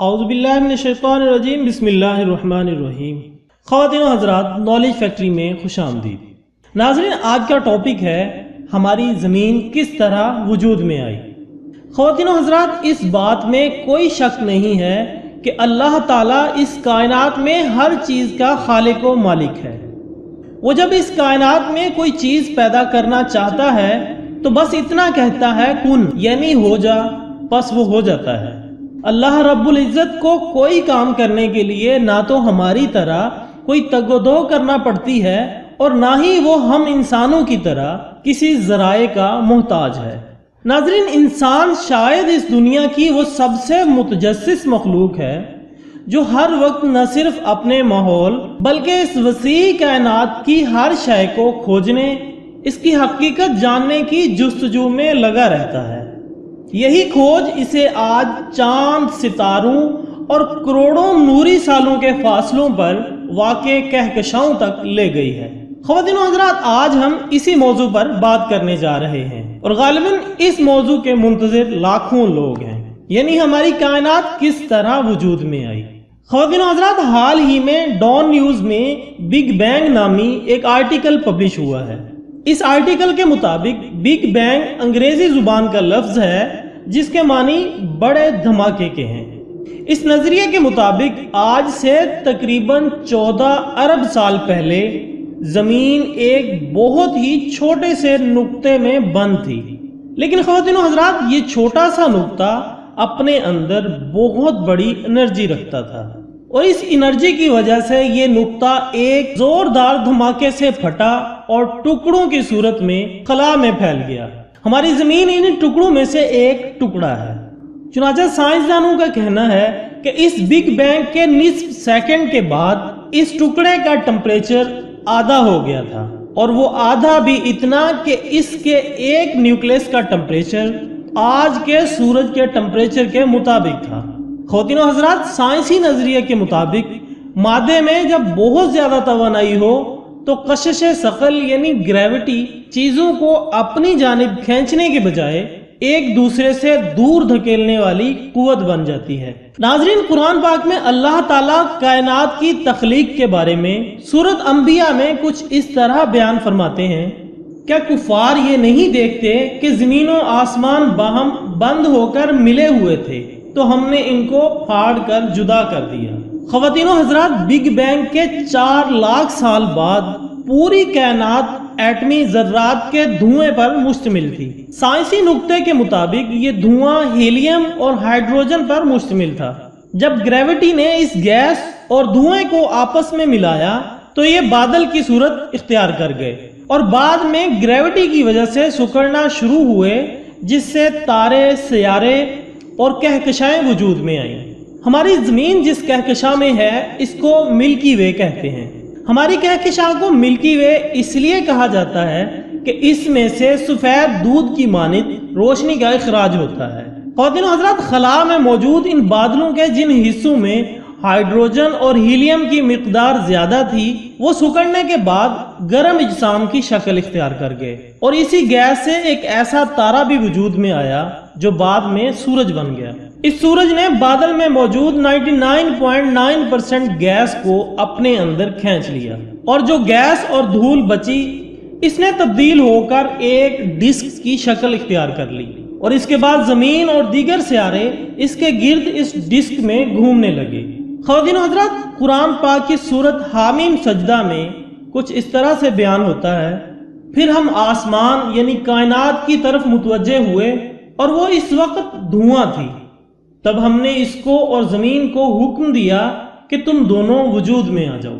اعوذ باللہ من الشیطان الرجیم، بسم اللہ الرحمن الرحیم۔ خواتین و حضرات، نالج فیکٹری میں خوش آمدید۔ ناظرین، آج کا ٹاپک ہے ہماری زمین کس طرح وجود میں آئی۔ خواتین و حضرات، اس بات میں کوئی شک نہیں ہے کہ اللہ تعالیٰ اس کائنات میں ہر چیز کا خالق و مالک ہے۔ وہ جب اس کائنات میں کوئی چیز پیدا کرنا چاہتا ہے تو بس اتنا کہتا ہے کن، یعنی ہو جا، بس وہ ہو جاتا ہے۔ اللہ رب العزت کو کوئی کام کرنے کے لیے نہ تو ہماری طرح کوئی تگ و دو کرنا پڑتی ہے اور نہ ہی وہ ہم انسانوں کی طرح کسی ذرائع کا محتاج ہے۔ ناظرین، انسان شاید اس دنیا کی وہ سب سے متجسس مخلوق ہے جو ہر وقت نہ صرف اپنے ماحول بلکہ اس وسیع کائنات کی ہر شے کو کھوجنے، اس کی حقیقت جاننے کی جستجو میں لگا رہتا ہے۔ یہی کھوج اسے آج چاند، ستاروں اور کروڑوں نوری سالوں کے فاصلوں پر واقع کہکشاؤں تک لے گئی ہے۔ خواتین و حضرات، آج ہم اسی موضوع پر بات کرنے جا رہے ہیں اور غالباً اس موضوع کے منتظر لاکھوں لوگ ہیں، یعنی ہماری کائنات کس طرح وجود میں آئی۔ خواتین و حضرات، حال ہی میں ڈان نیوز میں بگ بینگ نامی ایک آرٹیکل پبلش ہوا ہے۔ اس آرٹیکل کے مطابق بگ بینگ انگریزی زبان کا لفظ ہے جس کے معنی بڑے دھماکے کے ہیں۔ اس نظریے کے مطابق آج سے تقریباً 14 ارب سال پہلے زمین ایک بہت ہی چھوٹے سے نقطے میں بند تھی، لیکن خواتین و حضرات، یہ چھوٹا سا نقطہ اپنے اندر بہت بڑی انرجی رکھتا تھا اور اس انرجی کی وجہ سے یہ نقطہ ایک زوردار دھماکے سے پھٹا اور ٹکڑوں کی صورت میں خلا میں پھیل گیا۔ ہماری زمین ان ٹکڑوں میں سے ایک ٹکڑا ہے۔ چنانچہ سائنسدانوں کا کہنا ہے کہ اس بگ بینگ کے نصف سیکنڈ کے بعد اس ٹکڑے کا ٹمپریچر آدھا ہو گیا تھا، اور وہ آدھا بھی اتنا کہ اس کے ایک نیوکلیس کا ٹمپریچر آج کے سورج کے ٹمپریچر کے مطابق تھا۔ خواتین و حضرات، سائنسی نظریے کے مطابق مادے میں جب بہت زیادہ توانائی ہو تو کشش ثقل یعنی گریوٹی چیزوں کو اپنی جانب کھینچنے کے بجائے ایک دوسرے سے دور دھکیلنے والی قوت بن جاتی ہے۔ ناظرین، قرآن پاک میں اللہ تعالیٰ کائنات کی تخلیق کے بارے میں سورۃ انبیاء میں کچھ اس طرح بیان فرماتے ہیں: کیا کفار یہ نہیں دیکھتے کہ زمین و آسمان باہم بند ہو کر ملے ہوئے تھے تو ہم نے ان کو پھاڑ کر جدا کر دیا۔ خواتین و حضرات، بگ بینگ کے 4 لاکھ سال بعد پوری کائنات ایٹمی ذرات کے دھوئیں پر مشتمل تھی۔ سائنسی نقطے کے مطابق یہ دھواں ہیلیم اور ہائیڈروجن پر مشتمل تھا۔ جب گریوٹی نے اس گیس اور دھوئیں کو آپس میں ملایا تو یہ بادل کی صورت اختیار کر گئے اور بعد میں گریوٹی کی وجہ سے سکڑنا شروع ہوئے، جس سے تارے، سیارے اور کہکشائیں وجود میں آئیں۔ ہماری زمین جس کہکشاں میں ہے اس کو ملکی وے کہتے ہیں۔ ہماری کہکشاں کو ملکی وے اس لیے کہا جاتا ہے کہ اس میں سے سفید دودھ کی مانند روشنی کا اخراج ہوتا ہے۔ خواتین و حضرات، خلا میں موجود ان بادلوں کے جن حصوں میں ہائیڈروجن اور ہیلیم کی مقدار زیادہ تھی، وہ سکڑنے کے بعد گرم اجسام کی شکل اختیار کر گئے اور اسی گیس سے ایک ایسا تارا بھی وجود میں آیا جو بعد میں سورج بن گیا۔ اس سورج نے بادل میں موجود 99.9% گیس کو اپنے اندر کھینچ لیا اور جو گیس اور دھول بچی اس نے تبدیل ہو کر ایک ڈسک کی شکل اختیار کر لی، اور اس کے بعد زمین اور دیگر سیارے اس کے گرد اس ڈسک میں گھومنے لگے۔ خواتین و حضرات، قرآن پاک کی سورۃ حامیم سجدہ میں کچھ اس طرح سے بیان ہوتا ہے: پھر ہم آسمان یعنی کائنات کی طرف متوجہ ہوئے اور وہ اس وقت دھواں تھی، تب ہم نے اس کو اور زمین کو حکم دیا کہ تم دونوں وجود میں آ جاؤ۔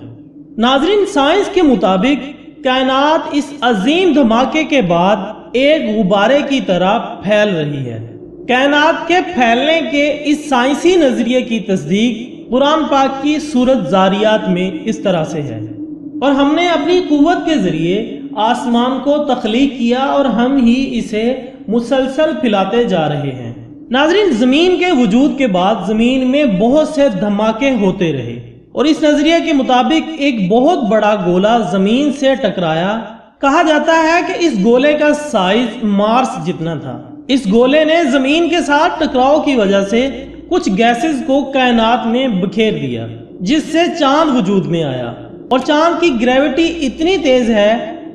ناظرین، سائنس کے مطابق کائنات اس عظیم دھماکے کے بعد ایک غبارے کی طرح پھیل رہی ہے۔ کائنات کے پھیلنے کے اس سائنسی نظریے کی تصدیق قرآن پاک کی سورۃ ذاریات میں اس طرح سے ہے: اور ہم نے اپنی قوت کے ذریعے آسمان کو تخلیق کیا اور ہم ہی اسے مسلسل پھیلاتے جا رہے ہیں۔ ناظرین، زمین کے وجود کے بعد زمین میں بہت سے دھماکے ہوتے رہے اور اس نظریے کے مطابق ایک بہت بڑا گولا زمین سے ٹکرایا۔ کہا جاتا ہے کہ اس گولے کا سائز مارس جتنا تھا۔ اس گولے نے زمین کے ساتھ ٹکراؤ کی وجہ سے کچھ گیسز کو کائنات میں بکھیر دیا، جس سے چاند وجود میں آیا، اور چاند کی گریوٹی اتنی تیز ہے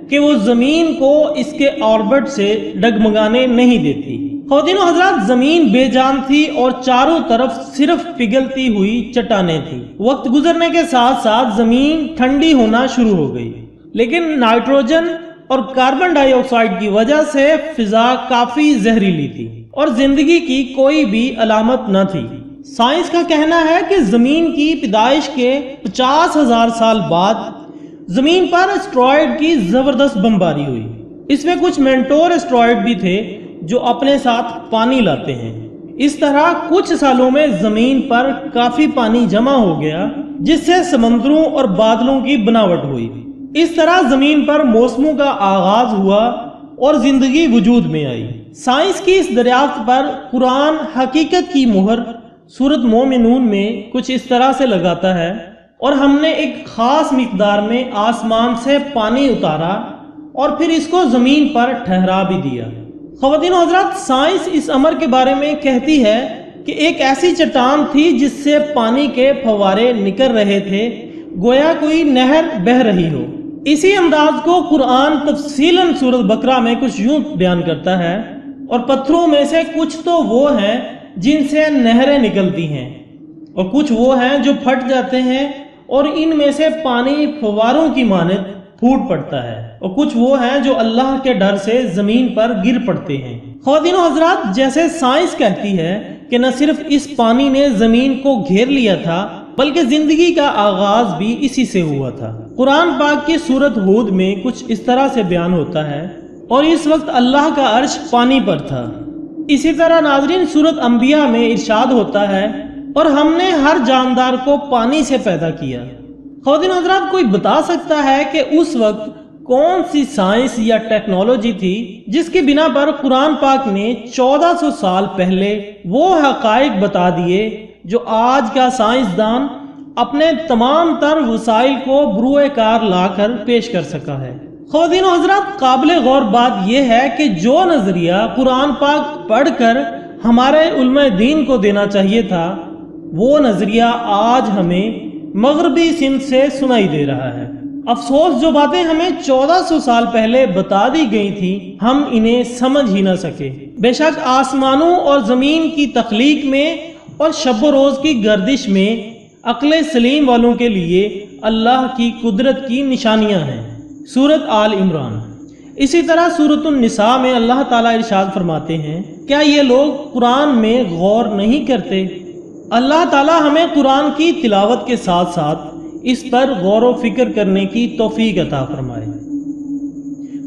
کہ وہ زمین کو اس کے آربٹ سے ڈگمگانے نہیں دیتی۔ خواتین و حضرات، زمین بے جان تھی اور چاروں طرف صرف پگھلتی ہوئی چٹانیں تھیں۔ وقت گزرنے کے ساتھ ساتھ زمین ٹھنڈی ہونا شروع ہو گئی، لیکن نائٹروجن اور کاربن ڈائی آکسائڈ کی وجہ سے فضا کافی زہریلی تھی اور زندگی کی کوئی بھی علامت نہ تھی۔ سائنس کا کہنا ہے کہ زمین کی پیدائش کے 50,000 سال بعد زمین پر اسٹرائڈ کی زبردست بمباری ہوئی۔ اس میں کچھ مینٹور اسٹرائڈ بھی تھے جو اپنے ساتھ پانی لاتے ہیں۔ اس طرح کچھ سالوں میں زمین پر کافی پانی جمع ہو گیا، جس سے سمندروں اور بادلوں کی بناوٹ ہوئی۔ اس طرح زمین پر موسموں کا آغاز ہوا اور زندگی وجود میں آئی۔ سائنس کی اس دریافت پر قرآن حقیقت کی مہر سورۃ مومنون میں کچھ اس طرح سے لگاتا ہے، اور ہم نے ایک خاص مقدار میں آسمان سے پانی اتارا اور پھر اس کو زمین پر ٹھہرا بھی دیا۔ خواتین و حضرات، سائنس اس امر کے بارے میں کہتی ہے کہ ایک ایسی چٹان تھی جس سے پانی کے فوارے نکل رہے تھے، گویا کوئی نہر بہہ رہی ہو۔ اسی انداز کو قرآن تفصیلاً سورۃ بقرہ میں کچھ یوں بیان کرتا ہے، اور پتھروں میں سے کچھ تو وہ ہیں جن سے نہریں نکلتی ہیں، اور کچھ وہ ہیں جو پھٹ جاتے ہیں اور ان میں سے پانی فواروں کی مانند پھوٹ پڑتا ہے، اور کچھ وہ ہیں جو اللہ کے ڈر سے زمین پر گر پڑتے ہیں۔ خواتین و حضرات، جیسے سائنس کہتی ہے کہ نہ صرف اس پانی نے زمین کو گھیر لیا تھا بلکہ زندگی کا آغاز بھی اسی سے ہوا تھا۔ قرآن پاک کی سورۃ ہود میں کچھ اس طرح سے بیان ہوتا ہے، اور اس وقت اللہ کا عرش پانی پر تھا۔ اسی طرح ناظرین، سورۃ انبیاء میں ارشاد ہوتا ہے، اور ہم نے ہر جاندار کو پانی سے پیدا کیا۔ خواتین حضرات، کوئی بتا سکتا ہے کہ اس وقت کون سی سائنس یا ٹیکنالوجی تھی جس کی بنا پر قرآن پاک نے 1400 سال پہلے وہ حقائق بتا دیے جو آج کا سائنسدان اپنے تمام تر وسائل کو بروئے کار لا کر پیش کر سکا ہے؟ خواتین و حضرات، قابل غور بات یہ ہے کہ جو نظریہ قرآن پاک پڑھ کر ہمارے علماء دین کو دینا چاہیے تھا، وہ نظریہ آج ہمیں مغربی سمت سے سنائی دے رہا ہے۔ افسوس، جو باتیں ہمیں 1400 سال پہلے بتا دی گئی تھی ہم انہیں سمجھ ہی نہ سکے۔ بے شک آسمانوں اور زمین کی تخلیق میں اور شب و روز کی گردش میں عقل سلیم والوں کے لیے اللہ کی قدرت کی نشانیاں ہیں۔ سورۃ آل عمران۔ اسی طرح سورۃ النساء میں اللہ تعالیٰ ارشاد فرماتے ہیں، کیا یہ لوگ قرآن میں غور نہیں کرتے؟ اللہ تعالیٰ ہمیں قرآن کی تلاوت کے ساتھ ساتھ اس پر غور و فکر کرنے کی توفیق عطا فرمائے۔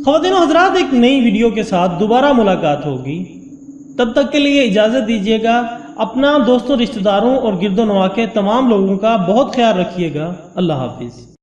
خواتین و حضرات، ایک نئی ویڈیو کے ساتھ دوبارہ ملاقات ہوگی، تب تک کے لیے اجازت دیجیے گا۔ اپنا، دوستوں، رشتہ داروں اور گرد و نواح کے تمام لوگوں کا بہت خیال رکھیے گا۔ اللہ حافظ۔